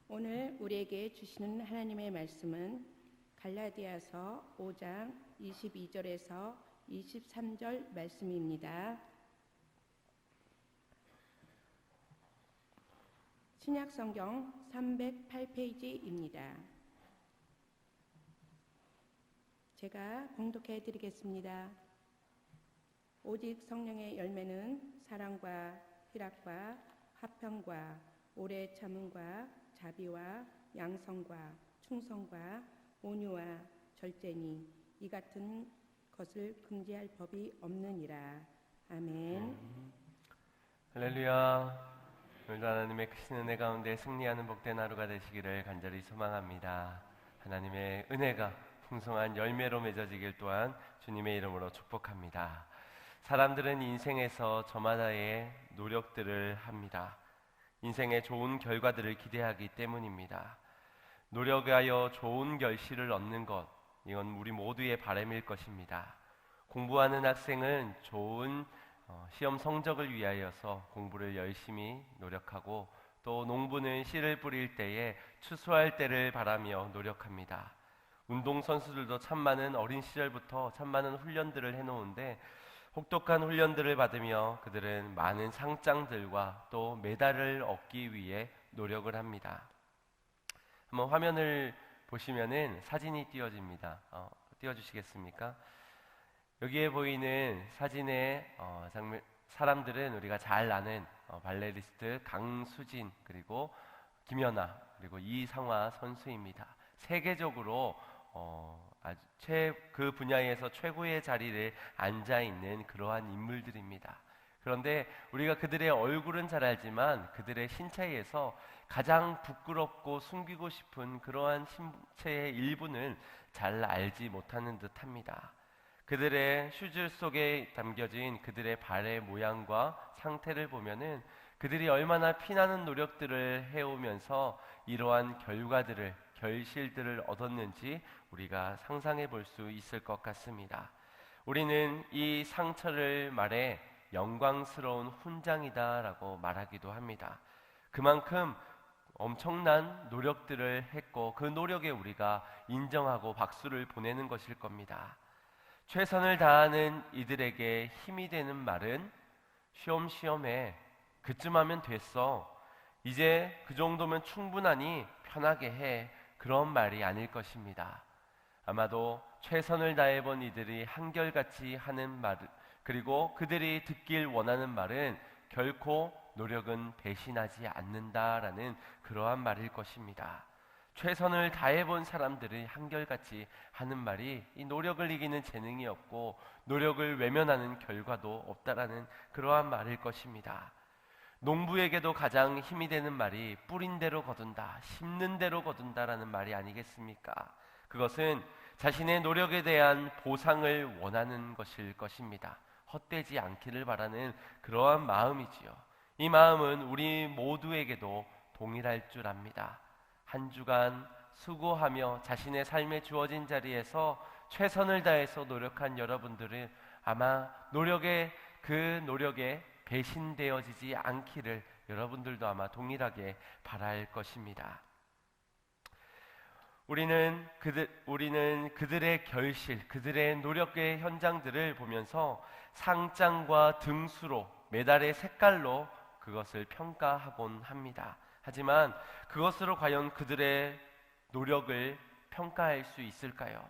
오늘 우리에게 주시는 하나님의 말씀은 갈라디아서 5장 22절에서 23절 말씀입니다. 신약성경 308페이지입니다. 제가 봉독해 드리겠습니다. 오직 성령의 열매는 사랑과 희락과 화평과 오래 참음과 자비와 양성과 충성과 온유와 절제니 이 같은 것을 금지할 법이 없느니라. 아멘. 할렐루야. 오늘도 하나님의 크신 은혜 가운데 승리하는 복된 하루가 되시기를 간절히 소망합니다. 하나님의 은혜가 풍성한 열매로 맺어지길 또한 주님의 이름으로 축복합니다. 사람들은 인생에서 저마다의 노력들을 합니다. 인생의 좋은 결과들을 기대하기 때문입니다. 노력하여 좋은 결실을 얻는 것, 이건 우리 모두의 바람일 것입니다. 공부하는 학생은 좋은 시험 성적을 위하여서 공부를 열심히 노력하고, 또 농부는 씨를 뿌릴 때에 추수할 때를 바라며 노력합니다. 운동선수들도 참 많은 어린 시절부터 참 많은 훈련들을 해놓은데, 혹독한 훈련들을 받으며 그들은 많은 상장들과 또 메달을 얻기 위해 노력을 합니다. 한번 화면을 보시면은 사진이 띄어집니다. 띄워주시겠습니까? 여기에 보이는 사진의 사람들은 우리가 잘 아는 발레리스트 강수진, 그리고 김연아, 그리고 이상화 선수입니다. 세계적으로 그 분야에서 최고의 자리를 앉아 있는 그러한 인물들입니다. 그런데 우리가 그들의 얼굴은 잘 알지만 그들의 신체에서 가장 부끄럽고 숨기고 싶은 그러한 신체의 일부는 잘 알지 못하는 듯합니다. 그들의 슈즈 속에 담겨진 그들의 발의 모양과 상태를 보면은 그들이 얼마나 피나는 노력들을 해오면서 이러한 결실들을 얻었는지 우리가 상상해 볼 수 있을 것 같습니다. 우리는 이 상처를 말해 영광스러운 훈장이다 라고 말하기도 합니다. 그만큼 엄청난 노력들을 했고 그 노력에 우리가 인정하고 박수를 보내는 것일 겁니다. 최선을 다하는 이들에게 힘이 되는 말은 쉬엄쉬엄해, 그쯤 하면 됐어, 이제 그 정도면 충분하니 편하게 해, 그런 말이 아닐 것입니다. 아마도 최선을 다해본 이들이 한결같이 하는 말, 그리고 그들이 듣길 원하는 말은 결코 노력은 배신하지 않는다라는 그러한 말일 것입니다. 최선을 다해본 사람들이 한결같이 하는 말이 이 노력을 이기는 재능이 없고 노력을 외면하는 결과도 없다라는 그러한 말일 것입니다. 농부에게도 가장 힘이 되는 말이 뿌린 대로 거둔다, 심는 대로 거둔다라는 말이 아니겠습니까? 그것은 자신의 노력에 대한 보상을 원하는 것일 것입니다. 헛되지 않기를 바라는 그러한 마음이지요. 이 마음은 우리 모두에게도 동일할 줄 압니다. 한 주간 수고하며 자신의 삶에 주어진 자리에서 최선을 다해서 노력한 여러분들은 아마 그 노력에 배신되어지지 않기를 여러분들도 아마 동일하게 바랄 것입니다. 우리는 그들의 결실, 그들의 노력의 현장들을 보면서 상장과 등수로, 메달의 색깔로 그것을 평가하곤 합니다. 하지만 그것으로 과연 그들의 노력을 평가할 수 있을까요?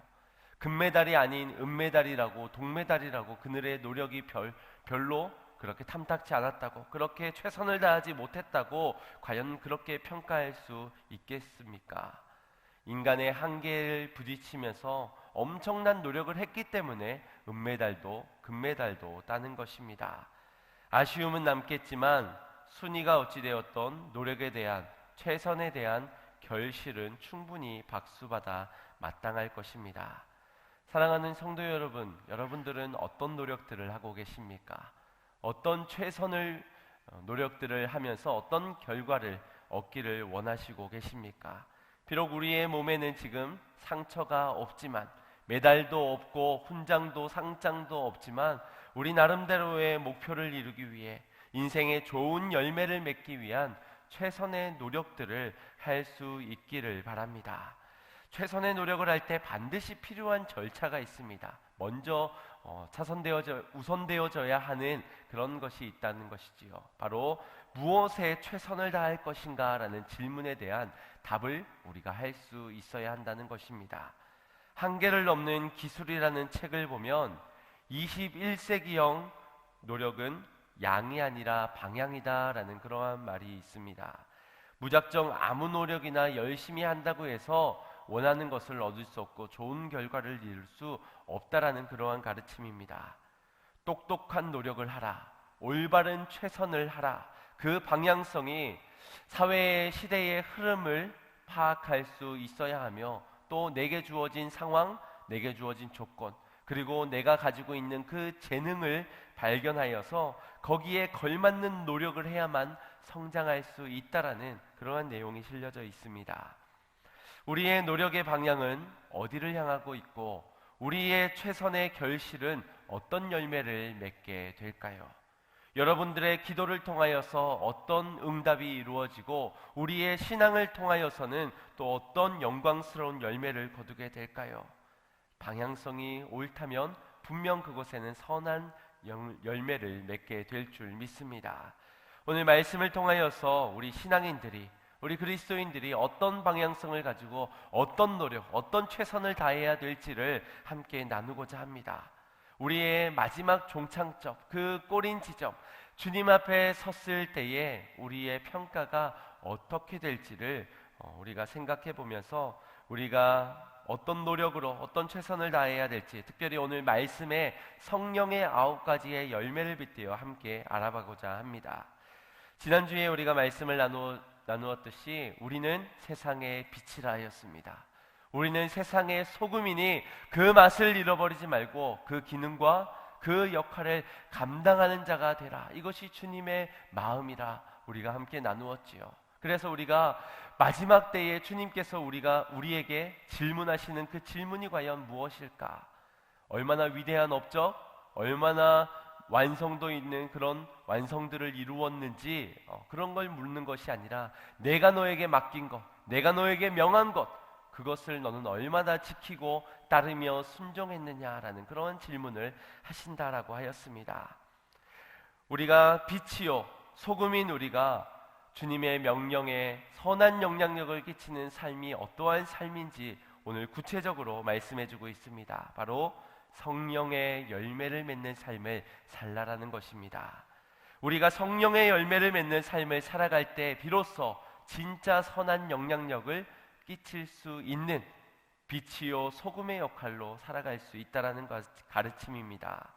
금메달이 아닌 은메달이라고, 동메달이라고 그들의 노력이 별로 그렇게 탐탁지 않았다고, 그렇게 최선을 다하지 못했다고 과연 그렇게 평가할 수 있겠습니까? 인간의 한계를 부딪히면서 엄청난 노력을 했기 때문에 은메달도 금메달도 따는 것입니다. 아쉬움은 남겠지만 순위가 어찌되었던 노력에 대한, 최선에 대한 결실은 충분히 박수받아 마땅할 것입니다. 사랑하는 성도 여러분, 여러분들은 어떤 노력들을 하고 계십니까? 어떤 최선을 노력들을 하면서 어떤 결과를 얻기를 원하시고 계십니까? 비록 우리의 몸에는 지금 상처가 없지만, 메달도 없고 훈장도 상장도 없지만, 우리 나름대로의 목표를 이루기 위해, 인생의 좋은 열매를 맺기 위한 최선의 노력들을 할 수 있기를 바랍니다. 최선의 노력을 할 때 반드시 필요한 절차가 있습니다. 먼저 우선되어져야 하는 그런 것이 있다는 것이지요. 바로 무엇에 최선을 다할 것인가 라는 질문에 대한 답을 우리가 할 수 있어야 한다는 것입니다. 한계를 넘는 기술이라는 책을 보면 21세기형 노력은 양이 아니라 방향이다 라는 그러한 말이 있습니다. 무작정 아무 노력이나 열심히 한다고 해서 원하는 것을 얻을 수 없고 좋은 결과를 이룰 수 없다라는 그러한 가르침입니다. 똑똑한 노력을 하라, 올바른 최선을 하라. 그 방향성이 사회의 시대의 흐름을 파악할 수 있어야 하며, 또 내게 주어진 상황, 내게 주어진 조건, 그리고 내가 가지고 있는 그 재능을 발견하여서 거기에 걸맞는 노력을 해야만 성장할 수 있다라는 그러한 내용이 실려져 있습니다. 우리의 노력의 방향은 어디를 향하고 있고 우리의 최선의 결실은 어떤 열매를 맺게 될까요? 여러분들의 기도를 통하여서 어떤 응답이 이루어지고 우리의 신앙을 통하여서는 또 어떤 영광스러운 열매를 거두게 될까요? 방향성이 옳다면 분명 그곳에는 선한 열매를 맺게 될 줄 믿습니다. 오늘 말씀을 통하여서 우리 신앙인들이, 우리 그리스도인들이 어떤 방향성을 가지고 어떤 노력, 어떤 최선을 다해야 될지를 함께 나누고자 합니다. 우리의 마지막 종착점, 그 꼬린 지점, 주님 앞에 섰을 때에 우리의 평가가 어떻게 될지를 우리가 생각해 보면서 우리가 어떤 노력으로 어떤 최선을 다해야 될지, 특별히 오늘 말씀에 성령의 9가지의 열매를 빗대어 함께 알아보고자 합니다. 지난주에 우리가 말씀을 나누었듯이 우리는 세상의 빛이라 하였습니다. 우리는 세상의 소금이니 그 맛을 잃어버리지 말고 그 기능과 그 역할을 감당하는 자가 되라. 이것이 주님의 마음이라 우리가 함께 나누었지요. 그래서 우리가 마지막 때에 주님께서 우리에게 질문하시는 그 질문이 과연 무엇일까? 얼마나 위대한 업적, 얼마나 완성도 있는 그런 완성들을 이루었는지 그런 걸 묻는 것이 아니라 내가 너에게 맡긴 것, 내가 너에게 명한 것, 그것을 너는 얼마나 지키고 따르며 순종했느냐라는 그런 질문을 하신다라고 하였습니다. 우리가 빛이요 소금인 우리가 주님의 명령에 선한 영향력을 끼치는 삶이 어떠한 삶인지 오늘 구체적으로 말씀해주고 있습니다. 바로 성령의 열매를 맺는 삶을 살라라는 것입니다. 우리가 성령의 열매를 맺는 삶을 살아갈 때 비로소 진짜 선한 영향력을 끼칠 수 있는 빛이요 소금의 역할로 살아갈 수 있다라는 가르침입니다.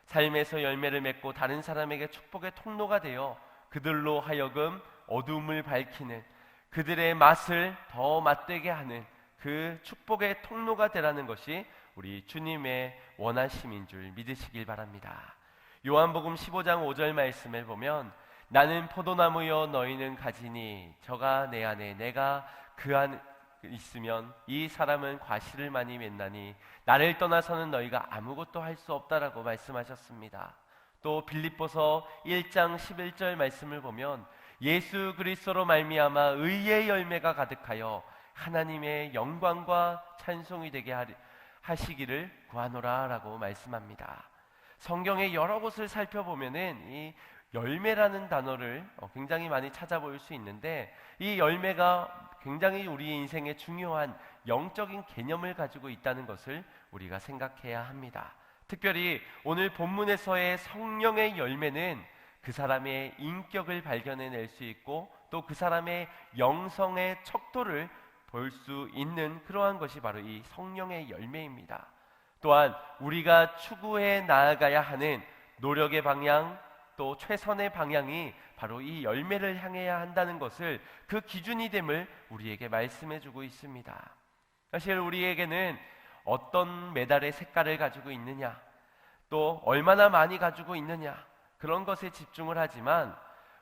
삶에서 열매를 맺고 다른 사람에게 축복의 통로가 되어 그들로 하여금 어둠을 밝히는, 그들의 맛을 더 맛되게 하는 그 축복의 통로가 되라는 것이 우리 주님의 원하심인 줄 믿으시길 바랍니다. 요한복음 15장 5절 말씀을 보면 나는 포도나무여 너희는 가지니 저가 내 안에 내가 그 안에 있으면 이 사람은 과실을 많이 맺나니 나를 떠나서는 너희가 아무것도 할 수 없다라고 말씀하셨습니다. 또 빌립보서 1장 11절 말씀을 보면 예수 그리스도로 말미암아 의의 열매가 가득하여 하나님의 영광과 찬송이 되게 하시기를 구하노라 라고 말씀합니다. 성경의 여러 곳을 살펴보면은 이 열매라는 단어를 굉장히 많이 찾아볼 수 있는데 이 열매가 굉장히 우리의 인생에 중요한 영적인 개념을 가지고 있다는 것을 우리가 생각해야 합니다. 특별히 오늘 본문에서의 성령의 열매는 그 사람의 인격을 발견해낼 수 있고 또 그 사람의 영성의 척도를 볼 수 있는 그러한 것이 바로 이 성령의 열매입니다. 또한 우리가 추구해 나아가야 하는 노력의 방향 또 최선의 방향이 바로 이 열매를 향해야 한다는 것을 그 기준이 됨을 우리에게 말씀해주고 있습니다. 사실 우리에게는 어떤 메달의 색깔을 가지고 있느냐 또 얼마나 많이 가지고 있느냐 그런 것에 집중을 하지만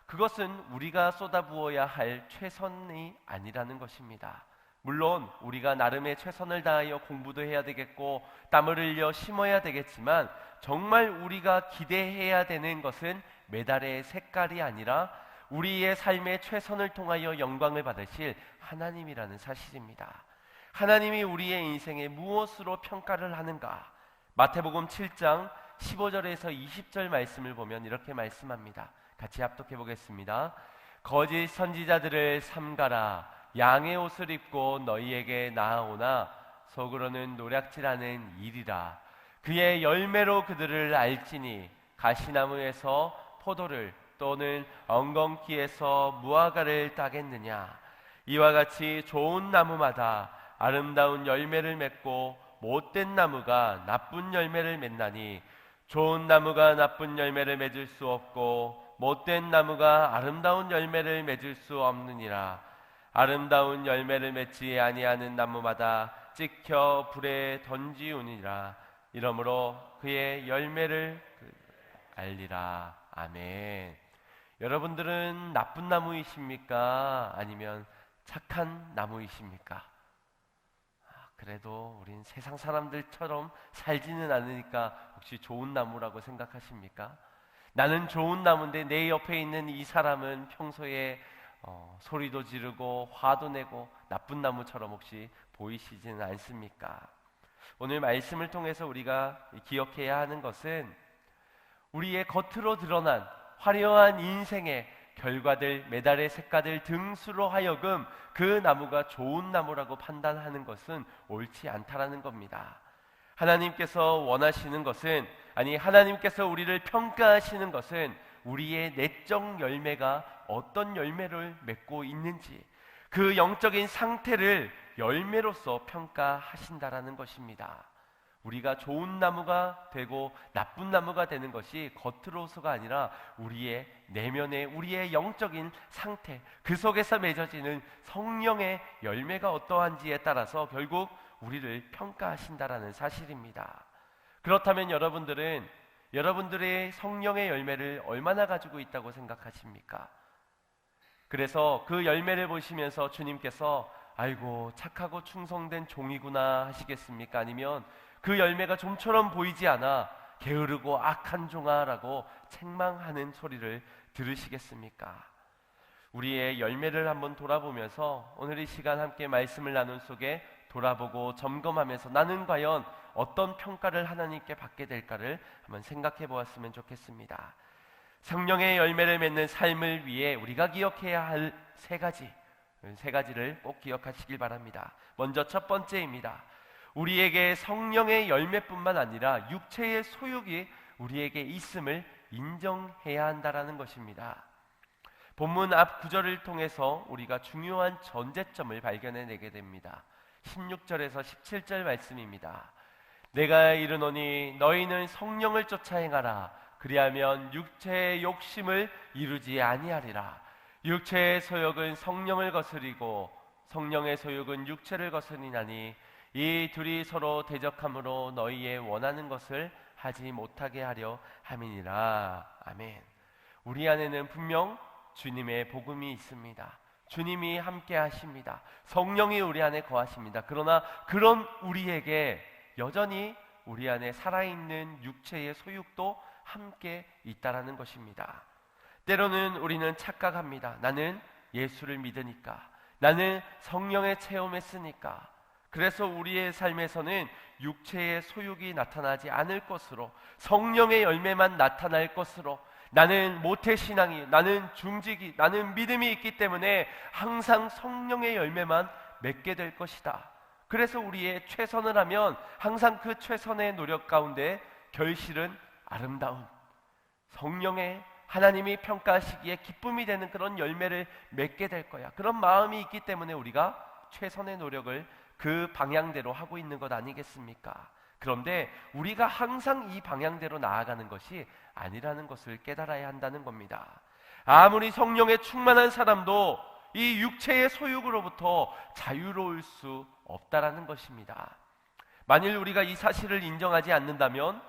그것은 우리가 쏟아부어야 할 최선이 아니라는 것입니다. 물론 우리가 나름의 최선을 다하여 공부도 해야 되겠고 땀을 흘려 심어야 되겠지만 정말 우리가 기대해야 되는 것은 메달의 색깔이 아니라 우리의 삶의 최선을 통하여 영광을 받으실 하나님이라는 사실입니다. 하나님이 우리의 인생에 무엇으로 평가를 하는가? 마태복음 7장 15절에서 20절 말씀을 보면 이렇게 말씀합니다. 같이 합독해 보겠습니다. 거짓 선지자들을 삼가라. 양의 옷을 입고 너희에게 나아오나 속으로는 노략질하는 일이라. 그의 열매로 그들을 알지니 가시나무에서 포도를 또는 엉겅퀴에서 무화과를 따겠느냐. 이와 같이 좋은 나무마다 아름다운 열매를 맺고 못된 나무가 나쁜 열매를 맺나니 좋은 나무가 나쁜 열매를 맺을 수 없고 못된 나무가 아름다운 열매를 맺을 수 없느니라. 아름다운 열매를 맺지 아니하는 나무마다 찍혀 불에 던지우니라. 이러므로 그의 열매를 알리라. 아멘. 여러분들은 나쁜 나무이십니까? 아니면 착한 나무이십니까? 그래도 우린 세상 사람들처럼 살지는 않으니까 혹시 좋은 나무라고 생각하십니까? 나는 좋은 나무인데 내 옆에 있는 이 사람은 평소에 소리도 지르고 화도 내고 나쁜 나무처럼 혹시 보이시지는 않습니까? 오늘 말씀을 통해서 우리가 기억해야 하는 것은 우리의 겉으로 드러난 화려한 인생의 결과들, 메달의 색깔들 등수로 하여금 그 나무가 좋은 나무라고 판단하는 것은 옳지 않다라는 겁니다. 하나님께서 원하시는 것은, 아니 하나님께서 우리를 평가하시는 것은 우리의 내적 열매가 어떤 열매를 맺고 있는지, 그 영적인 상태를 열매로서 평가하신다라는 것입니다. 우리가 좋은 나무가 되고 나쁜 나무가 되는 것이 겉으로서가 아니라 우리의 내면의, 우리의 영적인 상태, 그 속에서 맺어지는 성령의 열매가 어떠한지에 따라서 결국 우리를 평가하신다라는 사실입니다. 그렇다면 여러분들은 여러분들의 성령의 열매를 얼마나 가지고 있다고 생각하십니까? 그래서 그 열매를 보시면서 주님께서 아이고 착하고 충성된 종이구나 하시겠습니까? 아니면 그 열매가 좀처럼 보이지 않아 게으르고 악한 종아라고 책망하는 소리를 들으시겠습니까? 우리의 열매를 한번 돌아보면서 오늘 이 시간 함께 말씀을 나눈 속에 돌아보고 점검하면서 나는 과연 어떤 평가를 하나님께 받게 될까를 한번 생각해 보았으면 좋겠습니다. 성령의 열매를 맺는 삶을 위해 우리가 기억해야 할 세 가지를 꼭 기억하시길 바랍니다. 먼저 첫 번째입니다. 우리에게 성령의 열매뿐만 아니라 육체의 소욕이 우리에게 있음을 인정해야 한다라는 것입니다. 본문 앞 구절을 통해서 우리가 중요한 전제점을 발견해내게 됩니다. 16절에서 17절 말씀입니다. 내가 이르노니 너희는 성령을 쫓아 행하라. 그리하면 육체의 욕심을 이루지 아니하리라. 육체의 소욕은 성령을 거스리고 성령의 소욕은 육체를 거스리나니 이 둘이 서로 대적함으로 너희의 원하는 것을 하지 못하게 하려 함이니라. 아멘. 우리 안에는 분명 주님의 복음이 있습니다. 주님이 함께 하십니다. 성령이 우리 안에 거하십니다. 그러나 그런 우리에게 여전히 우리 안에 살아있는 육체의 소욕도 함께 있다라는 것입니다. 때로는 우리는 착각합니다. 나는 예수를 믿으니까, 나는 성령의 체험했으니까, 그래서 우리의 삶에서는 육체의 소욕이 나타나지 않을 것으로, 성령의 열매만 나타날 것으로, 나는 모태신앙이, 나는 중직이, 나는 믿음이 있기 때문에 항상 성령의 열매만 맺게 될 것이다. 그래서 우리의 최선을 하면 항상 그 최선의 노력 가운데 결실은 아름다움, 성령의 하나님이 평가하시기에 기쁨이 되는 그런 열매를 맺게 될 거야. 그런 마음이 있기 때문에 우리가 최선의 노력을 그 방향대로 하고 있는 것 아니겠습니까? 그런데 우리가 항상 이 방향대로 나아가는 것이 아니라는 것을 깨달아야 한다는 겁니다. 아무리 성령에 충만한 사람도 이 육체의 소욕으로부터 자유로울 수 없다라는 것입니다. 만일 우리가 이 사실을 인정하지 않는다면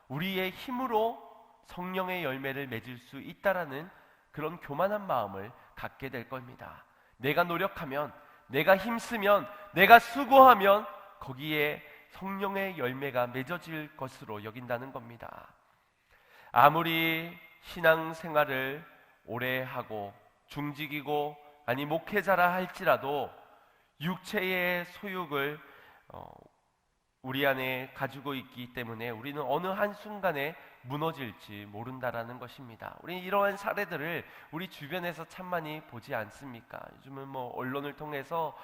우리의 힘으로 성령의 열매를 맺을 수 있다라는 그런 교만한 마음을 갖게 될 겁니다. 내가 노력하면, 내가 힘쓰면, 내가 수고하면 거기에 성령의 열매가 맺어질 것으로 여긴다는 겁니다. 아무리 신앙생활을 오래 하고 중직이고 아니 목회자라 할지라도 육체의 소욕을 우리 안에 가지고 있기 때문에 우리는 어느 한순간에 무너질지 모른다라는 것입니다. 우리 이러한 사례들을 우리 주변에서 참 많이 보지 않습니까? 요즘은 뭐 언론을 통해서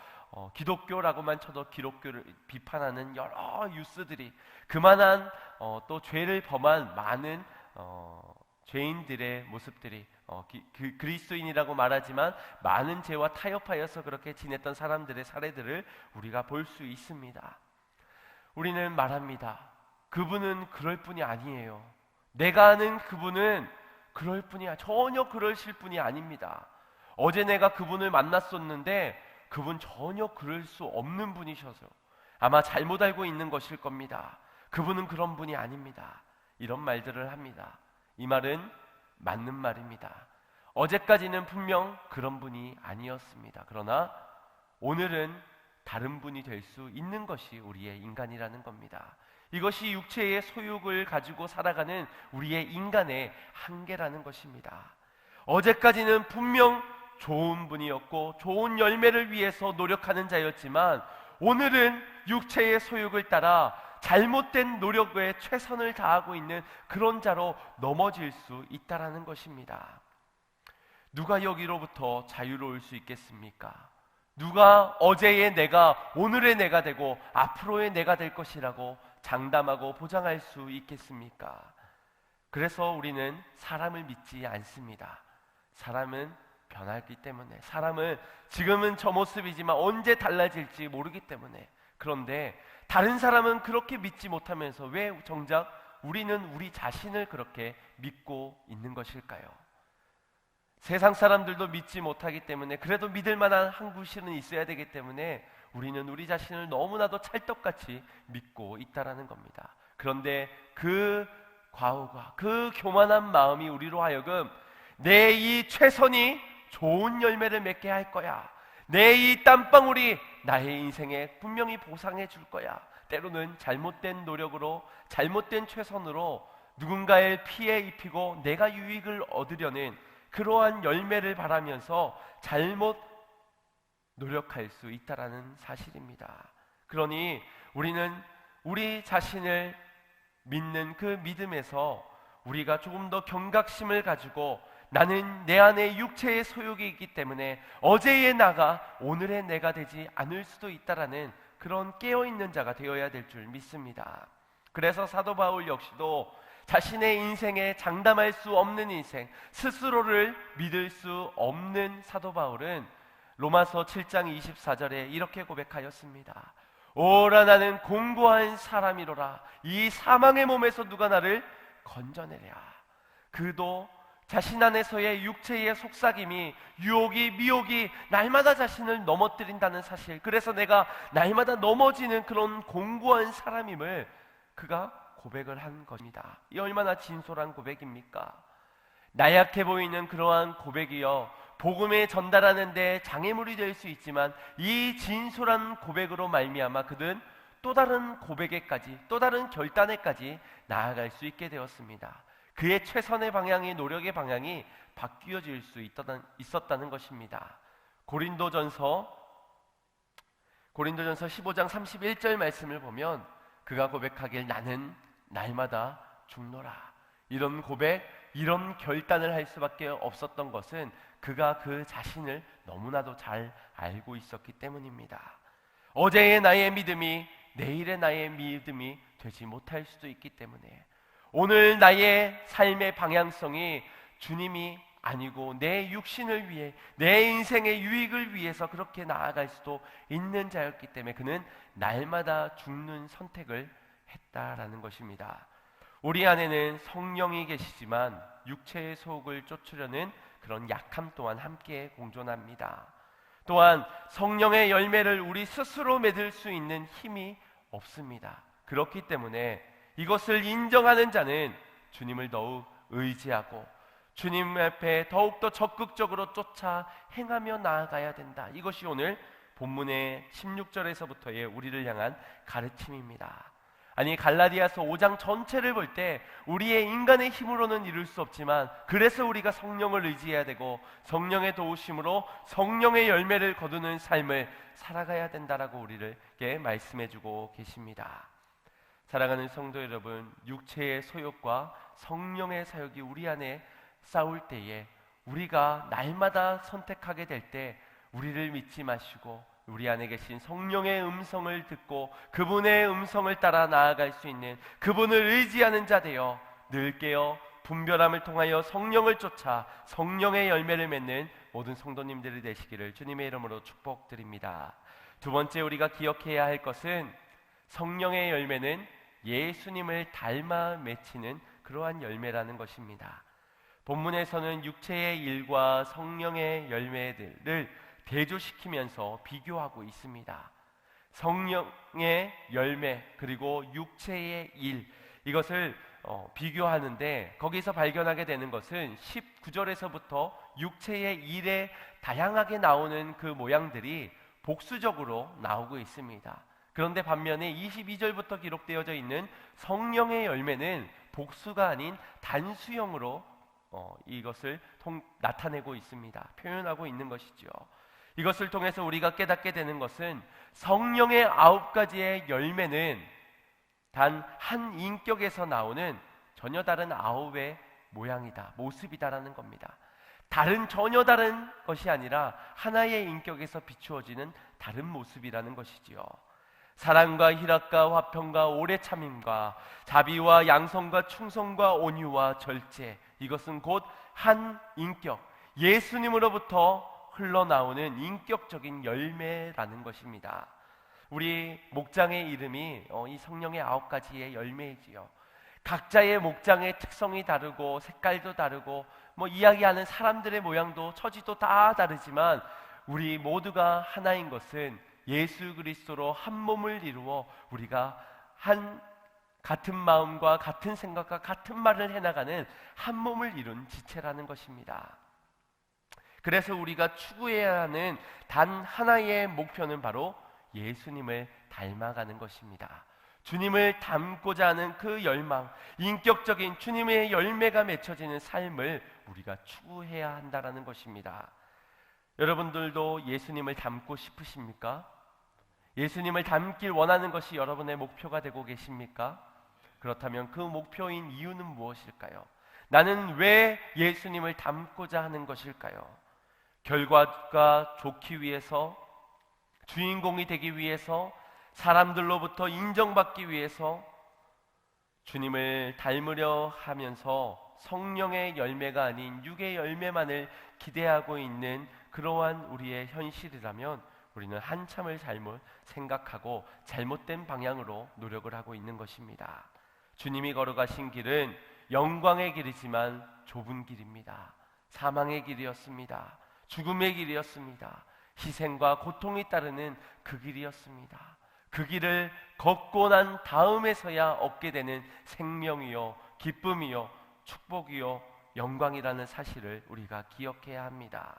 기독교라고만 쳐도 기독교를 비판하는 여러 뉴스들이 그만한 또 죄를 범한 많은 죄인들의 모습들이 그리스도인이라고 말하지만 많은 죄와 타협하여서 그렇게 지냈던 사람들의 사례들을 우리가 볼 수 있습니다. 우리는 말합니다. 그분은 그럴 분이 아니에요. 내가 아는 그분은 그럴 뿐이야. 전혀 그러실 분이 아닙니다. 어제 내가 그분을 만났었는데 그분 전혀 그럴 수 없는 분이셔서 아마 잘못 알고 있는 것일 겁니다. 그분은 그런 분이 아닙니다. 이런 말들을 합니다. 이 말은 맞는 말입니다. 어제까지는 분명 그런 분이 아니었습니다. 그러나 오늘은 다른 분이 될 수 있는 것이 우리의 인간이라는 겁니다. 이것이 육체의 소욕을 가지고 살아가는 우리의 인간의 한계라는 것입니다. 어제까지는 분명 좋은 분이었고 좋은 열매를 위해서 노력하는 자였지만 오늘은 육체의 소욕을 따라 잘못된 노력에 최선을 다하고 있는 그런 자로 넘어질 수 있다라는 것입니다. 누가 여기로부터 자유로울 수 있겠습니까? 누가 어제의 내가 오늘의 내가 되고 앞으로의 내가 될 것이라고 장담하고 보장할 수 있겠습니까? 그래서 우리는 사람을 믿지 않습니다. 사람은 변하기 때문에, 사람은 지금은 저 모습이지만 언제 달라질지 모르기 때문에. 그런데 다른 사람은 그렇게 믿지 못하면서 왜 정작 우리는 우리 자신을 그렇게 믿고 있는 것일까요? 세상 사람들도 믿지 못하기 때문에 그래도 믿을 만한 한 구실은 있어야 되기 때문에 우리는 우리 자신을 너무나도 찰떡같이 믿고 있다라는 겁니다. 그런데 그 과오가, 그 교만한 마음이 우리로 하여금 내 이 최선이 좋은 열매를 맺게 할 거야, 내 이 땀방울이 나의 인생에 분명히 보상해 줄 거야, 때로는 잘못된 노력으로 잘못된 최선으로 누군가의 피해 입히고 내가 유익을 얻으려는 그러한 열매를 바라면서 잘못 노력할 수 있다라는 사실입니다. 그러니 우리는 우리 자신을 믿는 그 믿음에서 우리가 조금 더 경각심을 가지고 나는 내 안에 육체의 소욕이 있기 때문에 어제의 나가 오늘의 내가 되지 않을 수도 있다라는 그런 깨어있는 자가 되어야 될 줄 믿습니다. 그래서 사도 바울 역시도 자신의 인생에 장담할 수 없는 인생, 스스로를 믿을 수 없는 사도 바울은 로마서 7장 24절에 이렇게 고백하였습니다. 오라 나는 공고한 사람이로라. 이 사망의 몸에서 누가 나를 건져내랴. 그도 자신 안에서의 육체의 속삭임이, 유혹이, 미혹이 날마다 자신을 넘어뜨린다는 사실, 그래서 내가 날마다 넘어지는 그런 공고한 사람임을 그가 고백을 한 것입니다. 이 얼마나 진솔한 고백입니까? 나약해 보이는 그러한 고백이요, 복음에 전달하는 데 장애물이 될 수 있지만 이 진솔한 고백으로 말미암아 그는 또 다른 고백에까지, 또 다른 결단에까지 나아갈 수 있게 되었습니다. 그의 최선의 방향이, 노력의 방향이 바뀌어질 수 있었다는 것입니다. 고린도전서 15장 31절 말씀을 보면 그가 고백하길 나는 날마다 죽노라. 이런 고백, 이런 결단을 할 수밖에 없었던 것은 그가 그 자신을 너무나도 잘 알고 있었기 때문입니다. 어제의 나의 믿음이 내일의 나의 믿음이 되지 못할 수도 있기 때문에 오늘 나의 삶의 방향성이 주님이 아니고 내 육신을 위해, 내 인생의 유익을 위해서 그렇게 나아갈 수도 있는 자였기 때문에 그는 날마다 죽는 선택을 했다라는 것입니다. 우리 안에는 성령이 계시지만 육체의 소욕을 쫓으려는 그런 약함 또한 함께 공존합니다. 또한 성령의 열매를 우리 스스로 맺을 수 있는 힘이 없습니다. 그렇기 때문에 이것을 인정하는 자는 주님을 더욱 의지하고 주님 앞에 더욱더 적극적으로 쫓아 행하며 나아가야 된다. 이것이 오늘 본문의 16절에서부터의 우리를 향한 가르침입니다. 아니 갈라디아서 5장 전체를 볼 때 우리의 인간의 힘으로는 이룰 수 없지만 그래서 우리가 성령을 의지해야 되고 성령의 도우심으로 성령의 열매를 거두는 삶을 살아가야 된다라고 우리에게 말씀해 주고 계십니다. 사랑하는 성도 여러분, 육체의 소욕과 성령의 사욕이 우리 안에 싸울 때에 우리가 날마다 선택하게 될 때 우리를 믿지 마시고 우리 안에 계신 성령의 음성을 듣고 그분의 음성을 따라 나아갈 수 있는 그분을 의지하는 자 되어 늘 깨어 분별함을 통하여 성령을 쫓아 성령의 열매를 맺는 모든 성도님들이 되시기를 주님의 이름으로 축복드립니다. 두 번째 우리가 기억해야 할 것은 성령의 열매는 예수님을 닮아 맺히는 그러한 열매라는 것입니다. 본문에서는 육체의 일과 성령의 열매들을 대조시키면서 비교하고 있습니다. 성령의 열매 그리고 육체의 일, 이것을 비교하는데 거기서 발견하게 되는 것은 19절에서부터 육체의 일에 다양하게 나오는 그 모양들이 복수적으로 나오고 있습니다. 그런데 반면에 22절부터 기록되어져 있는 성령의 열매는 복수가 아닌 단수형으로 이것을 나타내고 있습니다. 표현하고 있는 것이죠. 이것을 통해서 우리가 깨닫게 되는 것은 성령의 9가지의 열매는 단 한 인격에서 나오는 전혀 다른 9의 모양이다, 모습이다라는 겁니다. 전혀 다른 것이 아니라 하나의 인격에서 비추어지는 다른 모습이라는 것이지요. 사랑과 희락과 화평과 오래 참음과 자비와 양성과 충성과 온유와 절제, 이것은 곧 한 인격, 예수님으로부터 흘러나오는 인격적인 열매라는 것입니다. 우리 목장의 이름이 이 성령의 9가지의 열매이지요. 각자의 목장의 특성이 다르고 색깔도 다르고 이야기하는 사람들의 모양도 처지도 다 다르지만 우리 모두가 하나인 것은 예수 그리스도로 한 몸을 이루어 우리가 같은 마음과 같은 생각과 같은 말을 해나가는 한 몸을 이룬 지체라는 것입니다. 그래서 우리가 추구해야 하는 단 하나의 목표는 바로 예수님을 닮아가는 것입니다. 주님을 닮고자 하는 그 열망, 인격적인 주님의 열매가 맺혀지는 삶을 우리가 추구해야 한다는 것입니다. 여러분들도 예수님을 닮고 싶으십니까? 예수님을 닮길 원하는 것이 여러분의 목표가 되고 계십니까? 그렇다면 그 목표인 이유는 무엇일까요? 나는 왜 예수님을 닮고자 하는 것일까요? 결과가 좋기 위해서, 주인공이 되기 위해서, 사람들로부터 인정받기 위해서, 주님을 닮으려 하면서 성령의 열매가 아닌 육의 열매만을 기대하고 있는 그러한 우리의 현실이라면 우리는 한참을 잘못 생각하고 잘못된 방향으로 노력을 하고 있는 것입니다. 주님이 걸어가신 길은 영광의 길이지만 좁은 길입니다. 사망의 길이었습니다. 죽음의 길이었습니다. 희생과 고통이 따르는 그 길이었습니다. 그 길을 걷고 난 다음에서야 얻게 되는 생명이요, 기쁨이요, 축복이요, 영광이라는 사실을 우리가 기억해야 합니다.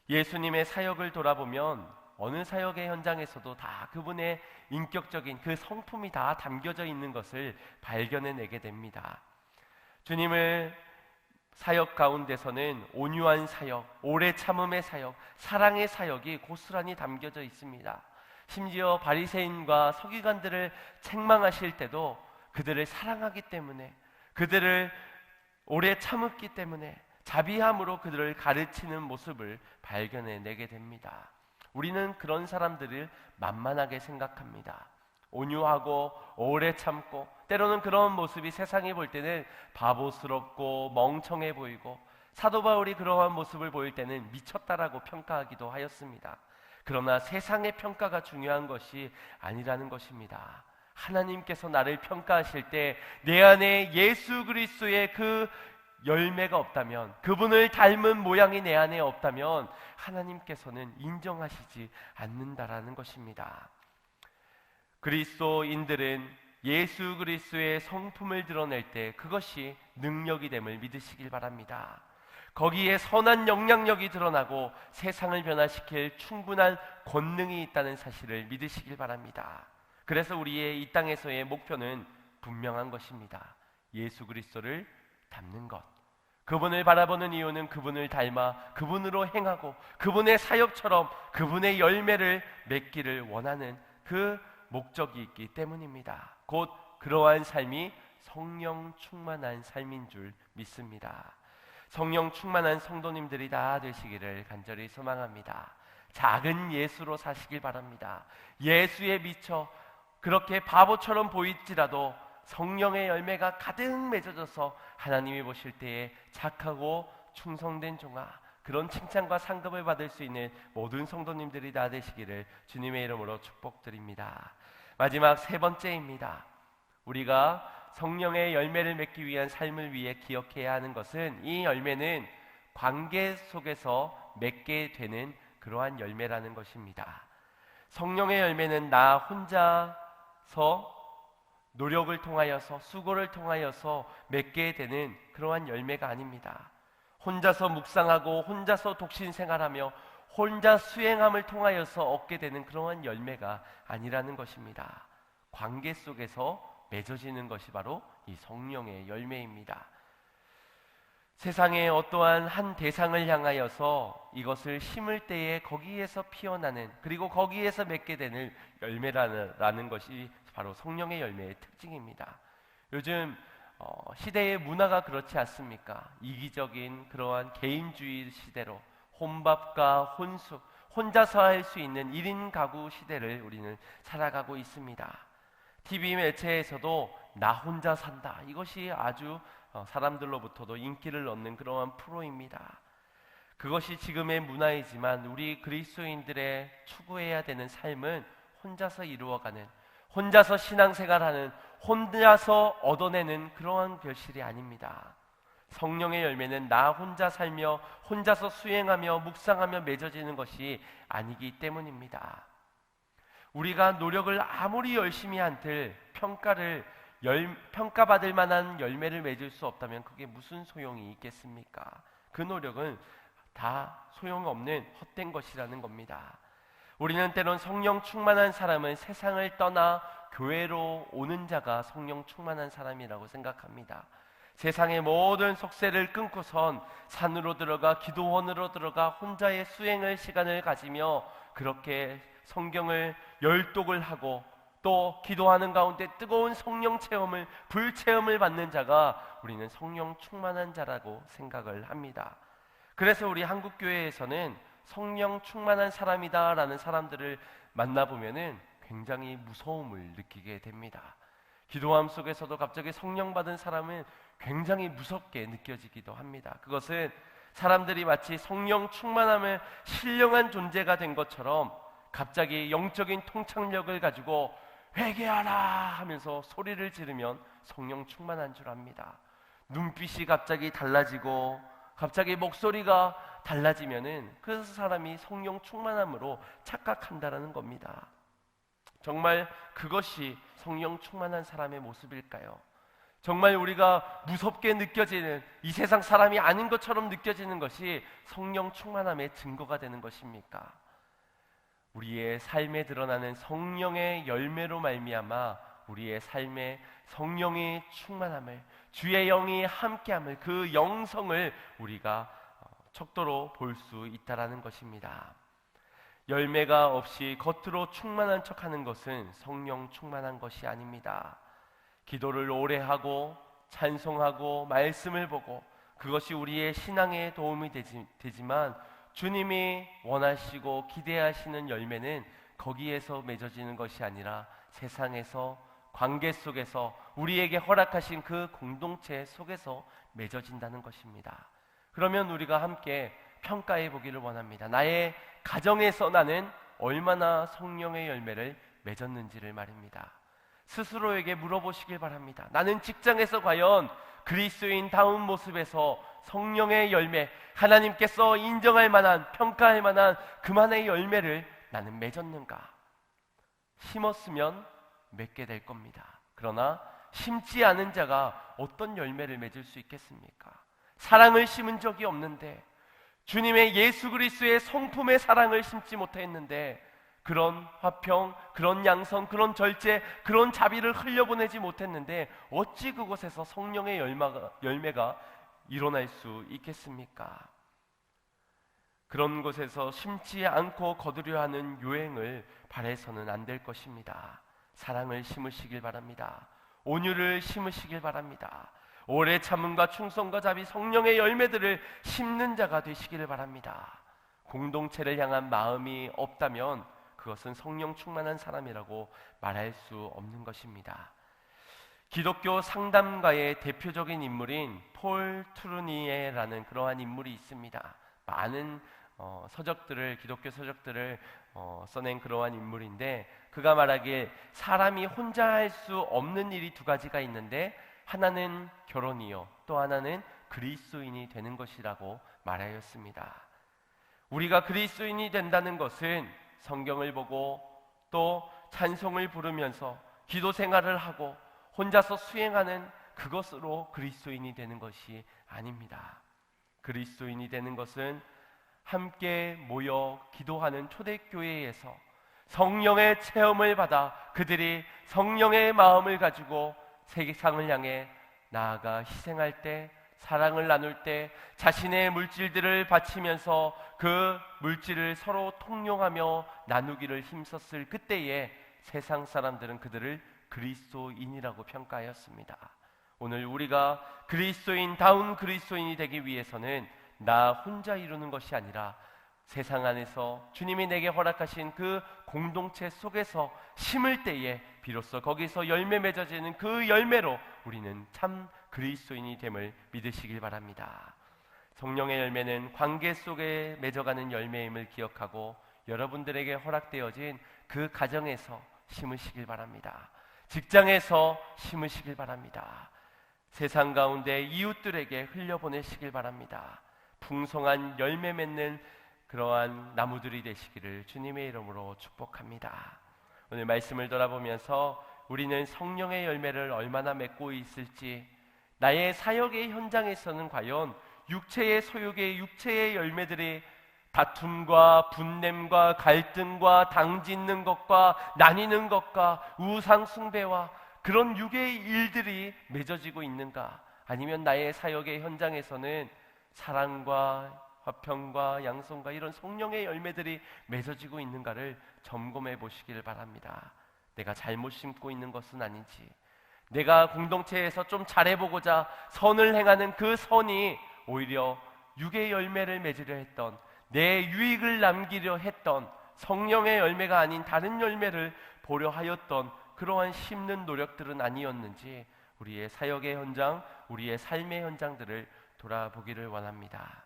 예수님의 사역을 돌아보면 어느 사역의 현장에서도 다 그분의 인격적인 그 성품이 다 담겨져 있는 것을 발견해내게 됩니다. 주님을 사역 가운데서는 온유한 사역, 오래 참음의 사역, 사랑의 사역이 고스란히 담겨져 있습니다. 심지어 바리새인과 서기관들을 책망하실 때도 그들을 사랑하기 때문에, 그들을 오래 참았기 때문에 자비함으로 그들을 가르치는 모습을 발견해내게 됩니다. 우리는 그런 사람들을 만만하게 생각합니다. 온유하고 오래 참고, 때로는 그런 모습이 세상이 볼 때는 바보스럽고 멍청해 보이고, 사도 바울이 그러한 모습을 보일 때는 미쳤다라고 평가하기도 하였습니다. 그러나 세상의 평가가 중요한 것이 아니라는 것입니다. 하나님께서 나를 평가하실 때 내 안에 예수 그리스도의 그 열매가 없다면, 그분을 닮은 모양이 내 안에 없다면 하나님께서는 인정하시지 않는다라는 것입니다. 그리스도인들은 예수 그리스도의 성품을 드러낼 때 그것이 능력이 됨을 믿으시길 바랍니다. 거기에 선한 영향력이 드러나고 세상을 변화시킬 충분한 권능이 있다는 사실을 믿으시길 바랍니다. 그래서 우리의 이 땅에서의 목표는 분명한 것입니다. 예수 그리스도를 닮는 것. 그분을 바라보는 이유는 그분을 닮아 그분으로 행하고 그분의 사역처럼 그분의 열매를 맺기를 원하는 그 목적이 있기 때문입니다. 곧 그러한 삶이 성령 충만한 삶인 줄 믿습니다. 성령 충만한 성도님들이 다 되시기를 간절히 소망합니다. 작은 예수로 사시길 바랍니다. 예수에 미쳐 그렇게 바보처럼 보일지라도 성령의 열매가 가득 맺어져서 하나님이 보실 때에 착하고 충성된 종아, 그런 칭찬과 상급을 받을 수 있는 모든 성도님들이 다 되시기를 주님의 이름으로 축복드립니다. 마지막 세 번째입니다. 우리가 성령의 열매를 맺기 위한 삶을 위해 기억해야 하는 것은, 이 열매는 관계 속에서 맺게 되는 그러한 열매라는 것입니다. 성령의 열매는 나 혼자서 노력을 통하여서 수고를 통하여서 맺게 되는 그러한 열매가 아닙니다. 혼자서 묵상하고 혼자서 독신 생활하며 혼자 수행함을 통하여서 얻게 되는 그러한 열매가 아니라는 것입니다. 관계 속에서 맺어지는 것이 바로 이 성령의 열매입니다. 세상에 어떠한 한 대상을 향하여서 이것을 심을 때에 거기에서 피어나는, 그리고 거기에서 맺게 되는 열매라는 것이 바로 성령의 열매의 특징입니다. 요즘 시대의 문화가 그렇지 않습니까? 이기적인 그러한 개인주의 시대로 혼밥과 혼숙, 혼자서 할 수 있는 1인 가구 시대를 우리는 살아가고 있습니다. TV 매체에서도 나 혼자 산다, 이것이 아주 사람들로부터도 인기를 얻는 그러한 프로입니다. 그것이 지금의 문화이지만 우리 그리스도인들의 추구해야 되는 삶은 혼자서 이루어가는, 혼자서 신앙생활하는, 혼자서 얻어내는 그러한 결실이 아닙니다. 성령의 열매는 나 혼자 살며 혼자서 수행하며 묵상하며 맺어지는 것이 아니기 때문입니다. 우리가 노력을 아무리 열심히 한들 평가받을 만한 열매를 맺을 수 없다면 그게 무슨 소용이 있겠습니까? 그 노력은 다 소용없는 헛된 것이라는 겁니다. 우리는 때론 성령 충만한 사람은 세상을 떠나 교회로 오는 자가 성령 충만한 사람이라고 생각합니다. 세상의 모든 속세를 끊고선 산으로 들어가 기도원으로 들어가 혼자의 수행을 시간을 가지며 그렇게 성경을 열독을 하고 또 기도하는 가운데 뜨거운 성령 체험을, 불 체험을 받는 자가 우리는 성령 충만한 자라고 생각을 합니다. 그래서 우리 한국교회에서는 성령 충만한 사람이다 라는 사람들을 만나보면은 굉장히 무서움을 느끼게 됩니다. 기도함 속에서도 갑자기 성령 받은 사람은 굉장히 무섭게 느껴지기도 합니다. 그것은 사람들이 마치 성령 충만함을 신령한 존재가 된 것처럼 갑자기 영적인 통찰력을 가지고 회개하라 하면서 소리를 지르면 성령 충만한 줄 압니다. 눈빛이 갑자기 달라지고 갑자기 목소리가 달라지면은 그 사람이 성령 충만함으로 착각한다라는 겁니다. 정말 그것이 성령 충만한 사람의 모습일까요? 정말 우리가 무섭게 느껴지는, 이 세상 사람이 아닌 것처럼 느껴지는 것이 성령 충만함의 증거가 되는 것입니까? 우리의 삶에 드러나는 성령의 열매로 말미암아 우리의 삶에 성령의 충만함을, 주의 영이 함께함을, 그 영성을 우리가 척도로 볼 수 있다라는 것입니다. 열매가 없이 겉으로 충만한 척하는 것은 성령 충만한 것이 아닙니다. 기도를 오래 하고 찬송하고 말씀을 보고 그것이 우리의 신앙에 도움이 되지만 주님이 원하시고 기대하시는 열매는 거기에서 맺어지는 것이 아니라 세상에서, 관계 속에서, 우리에게 허락하신 그 공동체 속에서 맺어진다는 것입니다. 그러면 우리가 함께 평가해 보기를 원합니다. 나의 가정에서 나는 얼마나 성령의 열매를 맺었는지를 말입니다. 스스로에게 물어보시길 바랍니다. 나는 직장에서 과연 그리스도인다운 모습에서 성령의 열매, 하나님께서 인정할 만한, 평가할 만한 그만의 열매를 나는 맺었는가? 심었으면 맺게 될 겁니다. 그러나 심지 않은 자가 어떤 열매를 맺을 수 있겠습니까? 사랑을 심은 적이 없는데, 주님의 예수 그리스도의 성품의 사랑을 심지 못했는데 그런 화평, 그런 양성, 그런 절제, 그런 자비를 흘려보내지 못했는데 어찌 그곳에서 성령의 열매가 일어날 수 있겠습니까? 그런 곳에서 심지 않고 거두려 하는 요행을 바라서는 안 될 것입니다. 사랑을 심으시길 바랍니다. 온유를 심으시길 바랍니다. 오래 참음과 충성과 자비, 성령의 열매들을 심는 자가 되시기를 바랍니다. 공동체를 향한 마음이 없다면 그것은 성령 충만한 사람이라고 말할 수 없는 것입니다. 기독교 상담가의 대표적인 인물인 폴 트루니에라는 그러한 인물이 있습니다. 많은 기독교 서적들을 써낸 그러한 인물인데, 그가 말하길 사람이 혼자 할 수 없는 일이 두 가지가 있는데 하나는 결혼이요, 또 하나는 그리스도인이 되는 것이라고 말하였습니다. 우리가 그리스도인이 된다는 것은 성경을 보고 또 찬송을 부르면서 기도 생활을 하고 혼자서 수행하는 그것으로 그리스도인이 되는 것이 아닙니다. 그리스도인이 되는 것은 함께 모여 기도하는 초대교회에서 성령의 체험을 받아 그들이 성령의 마음을 가지고 세상을 향해 나아가 희생할 때, 사랑을 나눌 때, 자신의 물질들을 바치면서 그 물질을 서로 통용하며 나누기를 힘썼을 그때에 세상 사람들은 그들을 그리스도인이라고 평가하였습니다. 오늘 우리가 그리스도인다운 그리스도인이 되기 위해서는 나 혼자 이루는 것이 아니라 세상 안에서 주님이 내게 허락하신 그 공동체 속에서 심을 때에 비로소 거기서 열매 맺어지는 그 열매로 우리는 참 그리스도인이 됨을 믿으시길 바랍니다. 성령의 열매는 관계 속에 맺어가는 열매임을 기억하고 여러분들에게 허락되어진 그 가정에서 심으시길 바랍니다. 직장에서 심으시길 바랍니다. 세상 가운데 이웃들에게 흘려보내시길 바랍니다. 풍성한 열매 맺는 그러한 나무들이 되시기를 주님의 이름으로 축복합니다. 오늘 말씀을 돌아보면서 우리는 성령의 열매를 얼마나 맺고 있을지, 나의 사역의 현장에서는 과연 육체의 소욕의 육체의 열매들이 다툼과 분냄과 갈등과 당짓는 것과 나뉘는 것과 우상 숭배와 그런 육의 일들이 맺어지고 있는가? 아니면 나의 사역의 현장에서는 사랑과 화평과 양성과 이런 성령의 열매들이 맺어지고 있는가를 점검해 보시기를 바랍니다. 내가 잘못 심고 있는 것은 아닌지, 내가 공동체에서 좀 잘해보고자 선을 행하는 그 선이 오히려 육의 열매를 맺으려 했던, 내 유익을 남기려 했던 성령의 열매가 아닌 다른 열매를 보려 하였던 그러한 심는 노력들은 아니었는지 우리의 사역의 현장, 우리의 삶의 현장들을 돌아보기를 원합니다.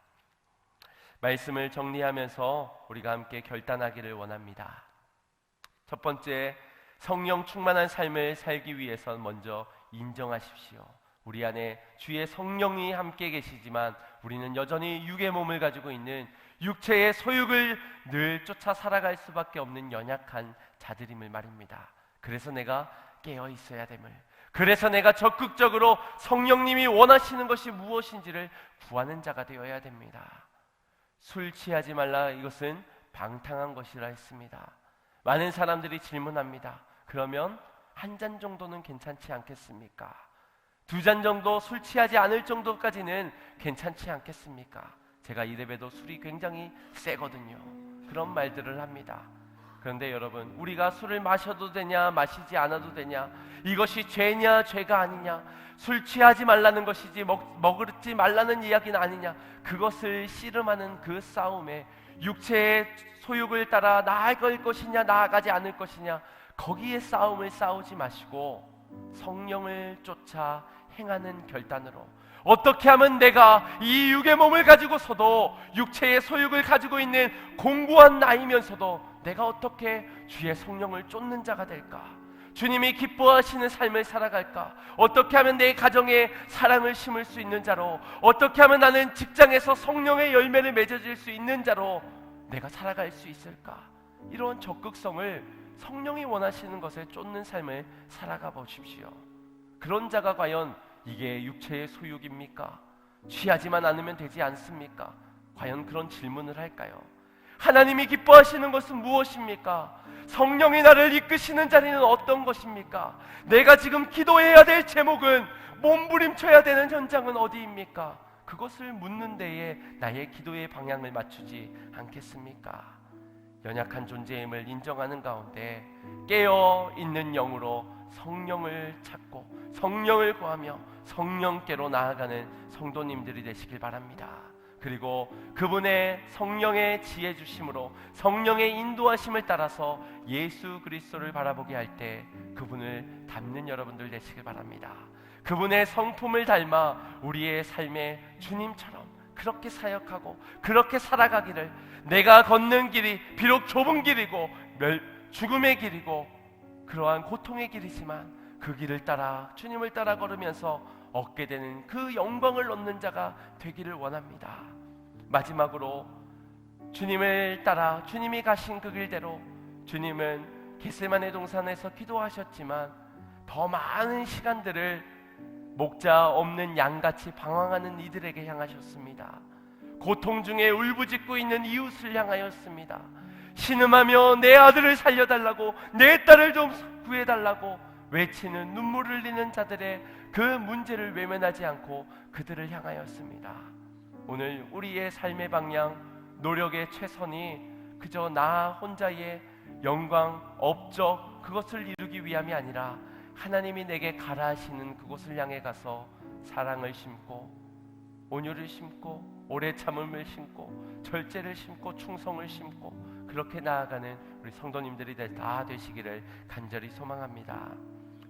말씀을 정리하면서 우리가 함께 결단하기를 원합니다. 첫 번째, 성령 충만한 삶을 살기 위해선 먼저 인정하십시오. 우리 안에 주의 성령이 함께 계시지만 우리는 여전히 육의 몸을 가지고 있는 육체의 소욕을 늘 쫓아 살아갈 수밖에 없는 연약한 자들임을 말입니다. 그래서 내가 깨어 있어야 됨을, 그래서 내가 적극적으로 성령님이 원하시는 것이 무엇인지를 구하는 자가 되어야 됩니다. 술 취하지 말라, 이것은 방탕한 것이라 했습니다. 많은 사람들이 질문합니다. 그러면 한 잔 정도는 괜찮지 않겠습니까? 2잔 정도, 술 취하지 않을 정도까지는 괜찮지 않겠습니까? 제가 이래봬도 술이 굉장히 세거든요. 그런 말들을 합니다. 그런데 여러분, 우리가 술을 마셔도 되냐 마시지 않아도 되냐, 이것이 죄냐 죄가 아니냐, 술 취하지 말라는 것이지 먹지 말라는 이야기는 아니냐, 그것을 씨름하는 그 싸움에 육체의 소욕을 따라 나아갈 것이냐 나아가지 않을 것이냐, 거기에 싸움을 싸우지 마시고 성령을 쫓아 행하는 결단으로, 어떻게 하면 내가 이 육의 몸을 가지고서도 육체의 소욕을 가지고 있는 공고한 나이면서도 내가 어떻게 주의 성령을 쫓는 자가 될까? 주님이 기뻐하시는 삶을 살아갈까? 어떻게 하면 내 가정에 사랑을 심을 수 있는 자로, 어떻게 하면 나는 직장에서 성령의 열매를 맺어질 수 있는 자로 내가 살아갈 수 있을까? 이런 적극성을, 성령이 원하시는 것에 쫓는 삶을 살아가 보십시오. 그런 자가 과연 이게 육체의 소욕입니까? 취하지만 않으면 되지 않습니까? 과연 그런 질문을 할까요? 하나님이 기뻐하시는 것은 무엇입니까? 성령이 나를 이끄시는 자리는 어떤 것입니까? 내가 지금 기도해야 될 제목은, 몸부림쳐야 되는 현장은 어디입니까? 그것을 묻는 데에 나의 기도의 방향을 맞추지 않겠습니까? 연약한 존재임을 인정하는 가운데 깨어있는 영으로 성령을 찾고 성령을 구하며 성령께로 나아가는 성도님들이 되시길 바랍니다. 그리고 그분의 성령의 지혜 주심으로, 성령의 인도하심을 따라서 예수 그리스도를 바라보게 할 때 그분을 닮는 여러분들 되시길 바랍니다. 그분의 성품을 닮아 우리의 삶에 주님처럼 그렇게 사역하고 그렇게 살아가기를, 내가 걷는 길이 비록 좁은 길이고 죽음의 길이고 그러한 고통의 길이지만 그 길을 따라 주님을 따라 걸으면서 얻게 되는 그 영광을 얻는 자가 되기를 원합니다. 마지막으로 주님을 따라 주님이 가신 그 길대로, 주님은 겟세마네 동산에서 기도하셨지만 더 많은 시간들을 목자 없는 양같이 방황하는 이들에게 향하셨습니다. 고통 중에 울부짖고 있는 이웃을 향하였습니다. 신음하며 내 아들을 살려달라고, 내 딸을 좀 구해달라고 외치는, 눈물을 흘리는 자들의 그 문제를 외면하지 않고 그들을 향하였습니다. 오늘 우리의 삶의 방향, 노력의 최선이 그저 나 혼자의 영광, 업적, 그것을 이루기 위함이 아니라 하나님이 내게 가라 하시는 그곳을 향해 가서 사랑을 심고 온유를 심고 오래 참음을 심고 절제를 심고 충성을 심고 그렇게 나아가는 우리 성도님들이 다 되시기를 간절히 소망합니다.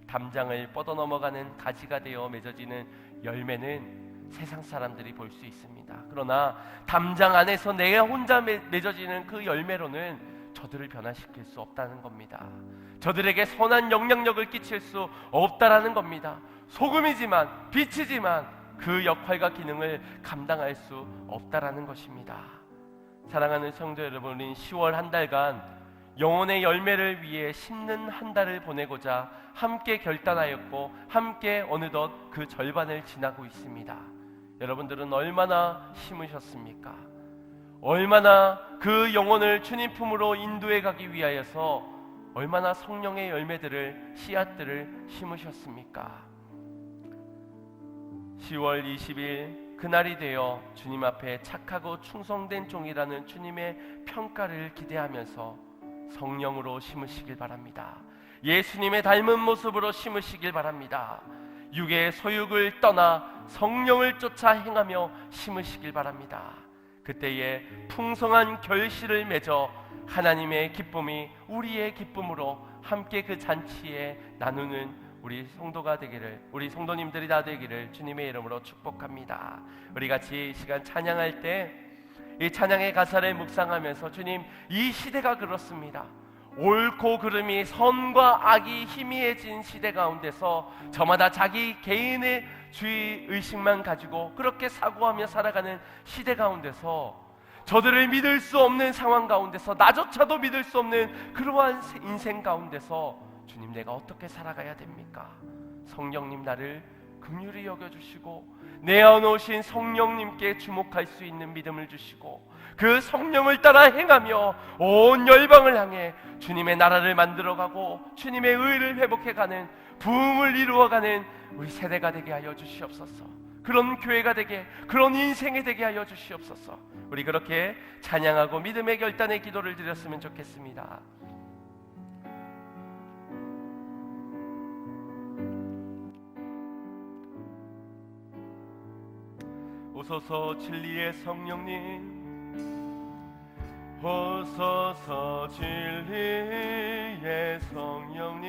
담장을 뻗어넘어가는 가지가 되어 맺어지는 열매는 세상 사람들이 볼 수 있습니다. 그러나 담장 안에서 내가 혼자 맺어지는 그 열매로는 저들을 변화시킬 수 없다는 겁니다. 저들에게 선한 영향력을 끼칠 수 없다라는 겁니다. 소금이지만, 빛이지만 그 역할과 기능을 감당할 수 없다라는 것입니다. 사랑하는 성도 여러분, 우리는 10월 한 달간 영혼의 열매를 위해 심는 한 달을 보내고자 함께 결단하였고 함께 어느덧 그 절반을 지나고 있습니다. 여러분들은 얼마나 심으셨습니까? 얼마나 그 영혼을 주님 품으로 인도해 가기 위하여서 얼마나 성령의 열매들을, 씨앗들을 심으셨습니까? 10월 20일 그날이 되어 주님 앞에 착하고 충성된 종이라는 주님의 평가를 기대하면서 성령으로 심으시길 바랍니다. 예수님의 닮은 모습으로 심으시길 바랍니다. 육의 소욕을 떠나 성령을 쫓아 행하며 심으시길 바랍니다. 그때에 풍성한 결실을 맺어 하나님의 기쁨이 우리의 기쁨으로 함께 그 잔치에 나누는 우리 성도가 되기를, 우리 성도님들이 다 되기를 주님의 이름으로 축복합니다. 우리 같이 이 시간 찬양할 때 이 찬양의 가사를 묵상하면서, 주님, 이 시대가 그렇습니다. 옳고 그름이, 선과 악이 희미해진 시대 가운데서 저마다 자기 개인의 주의 의식만 가지고 그렇게 사고하며 살아가는 시대 가운데서, 저들을 믿을 수 없는 상황 가운데서, 나조차도 믿을 수 없는 그러한 인생 가운데서 주님, 내가 어떻게 살아가야 됩니까? 성령님, 나를 긍휼히 여겨주시고 내어놓으신 성령님께 주목할 수 있는 믿음을 주시고 그 성령을 따라 행하며 온 열방을 향해 주님의 나라를 만들어가고 주님의 의를 회복해가는, 부흥을 이루어가는 우리 세대가 되게 하여 주시옵소서. 그런 교회가 되게, 그런 인생이 되게 하여 주시옵소서. 우리 그렇게 찬양하고 믿음의 결단의 기도를 드렸으면 좋겠습니다. 오소서 진리의 성령님, 오소서 진리의 성령님,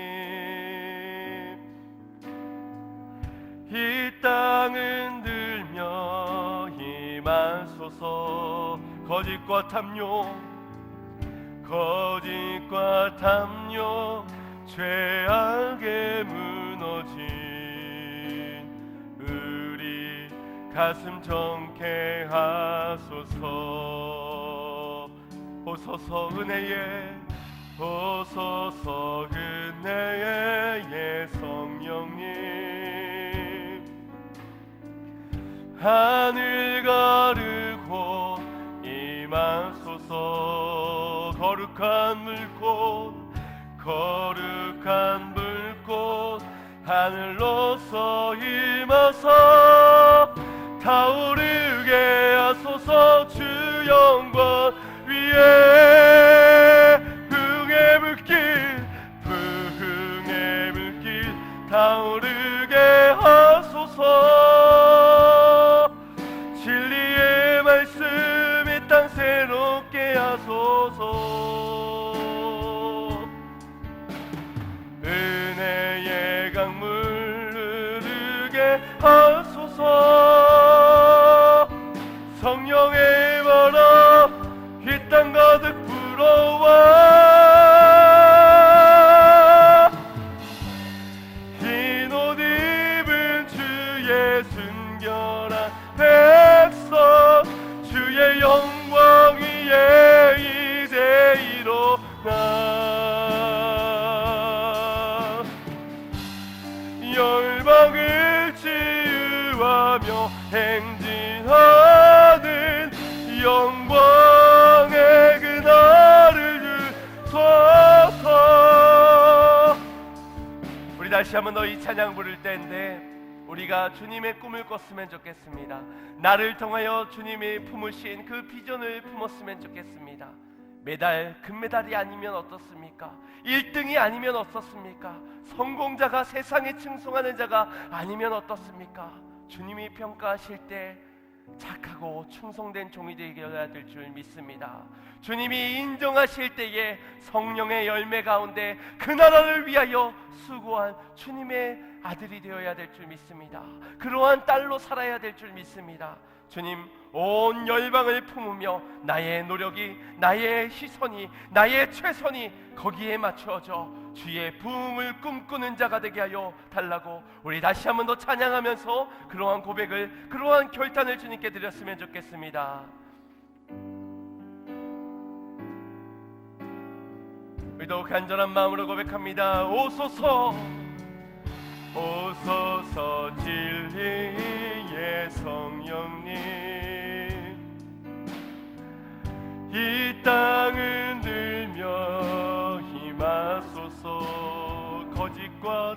이 땅은 들며 임하소서. 거짓과 탐욕, 거짓과 탐욕, 죄악에 무너진 가슴 정케 하소서. 오소서 은혜의, 오소서 은혜의 성령님, 하늘 가르고 임하소서. 거룩한 물꽃 거룩한 물꽃 하늘로서 임하사 타오르게 하소서. 주 영광 위에 부흥의 물길 타오르게 하소서. 진리의 말씀 이 땅 새롭게 하소서. 은혜의 강물 흐르게 하소서. 성령의 바람 이 땅 가득 불어와 흰 옷 입은 주의 순결한 백성 주의 영광 위에 이제 일어나 열방을 치유하며 행진하는 영광의 그날을 주소서. 우리 다시 한번 이 찬양 부를 때인데 우리가 주님의 꿈을 꿨으면 좋겠습니다. 나를 통하여 주님이 품으신 그 비전을 품었으면 좋겠습니다. 메달, 금메달이 아니면 어떻습니까? 1등이 아니면 어떻습니까? 성공자가 세상에 칭송하는 자가 아니면 어떻습니까? 주님이 평가하실 때 착하고 충성된 종이 되어야 될 줄 믿습니다. 주님이 인정하실 때에 성령의 열매 가운데 그 나라를 위하여 수고한 주님의 아들이 되어야 될 줄 믿습니다. 그러한 딸로 살아야 될 줄 믿습니다. 주님, 온 열방을 품으며 나의 노력이, 나의 시선이, 나의 최선이 거기에 맞춰져 주의 부흥을 꿈꾸는 자가 되게 하여 달라고 우리 다시 한번 더 찬양하면서 그러한 고백을, 그러한 결단을 주님께 드렸으면 좋겠습니다. 우리도 간절한 마음으로 고백합니다. 오소서 오소서 진리의 성령님, 이 땅을 들며 임하소서. 거짓과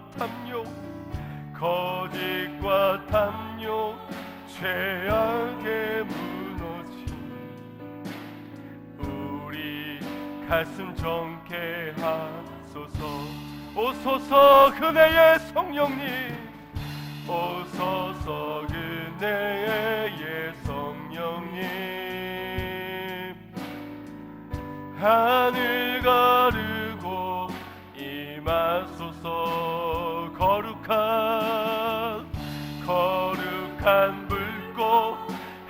탐욕 죄악에 무너진 우리 가슴 정케 하소서. 오소서 그네의 성령님, 오소서 그네의 성령님, 하늘 가르고 임하소서. 거룩한 불꽃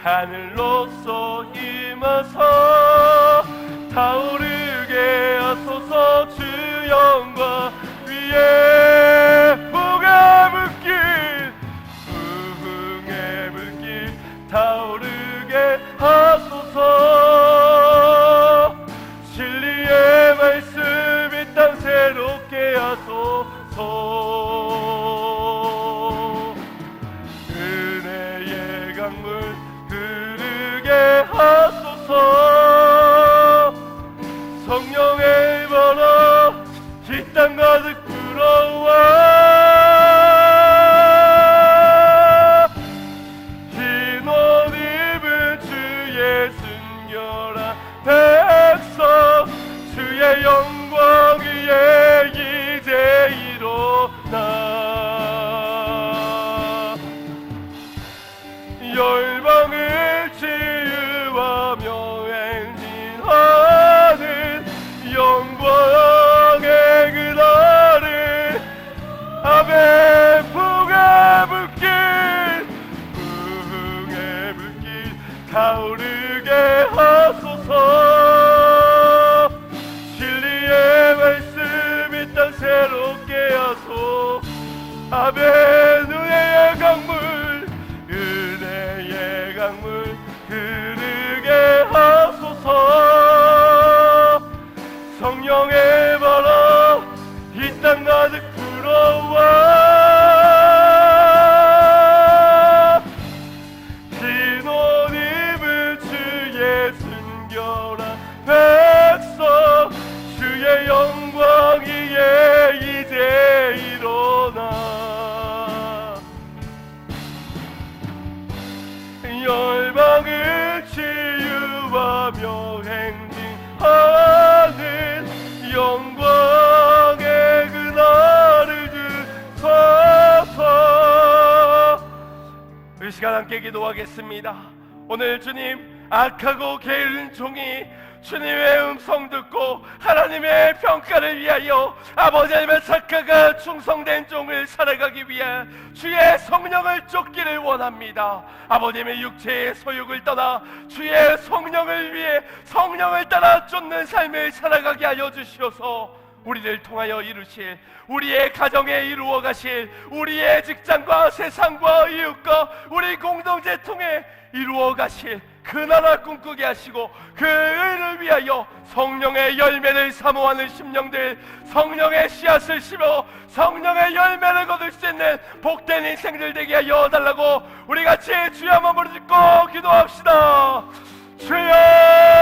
하늘로서 임하사 타오르게 하소서. 주 영광 위에 부흥의 물길 타오르게 하소서. 진리의 말씀 이 땅 새롭게 하소서. 은혜의 강물 흐르게 하소서. 성령의 바람 이 땅 가득 불어와 흰 옷 입은 주의 순결한 백성 주의 영광 위에 이제 일어나 열방을 치유하며 행진하는 영광의 그날을 아멘. 부흥의 물길 타오르게 하소서. 진리의 말씀 이 땅 새롭게 하소. 아멘. 은혜의 강물 흐르게 하소서. 성령의 바람 이 땅 가득 불어와 흰 옷 입은 주의 순결한 백성 영광의 그날을 주소서. 이 시간 함께 기도하겠습니다. 오늘 주님, 악하고 게으른 종이 주님의 음성 듣고 하나님의 평가를 위하여 아버지 하나님의 착하가 충성된 종을 살아가기 위해 주의 성령을 쫓기를 원합니다. 아버님의 육체의 소욕을 떠나 주의 성령을 위해 성령을 따라 쫓는 삶을 살아가게 하여 주시어서 우리를 통하여 이루실, 우리의 가정에 이루어 가실, 우리의 직장과 세상과 이웃과 우리 공동체 통해 이루어 가실 그 나라 꿈꾸게 하시고 그 의를 위하여 성령의 열매를 사모하는 심령들, 성령의 씨앗을 심어 성령의 열매를 거둘 수 있는 복된 인생들 되게 하여 달라고 우리 같이 주여 한번 부르짖고 기도합시다. 주여!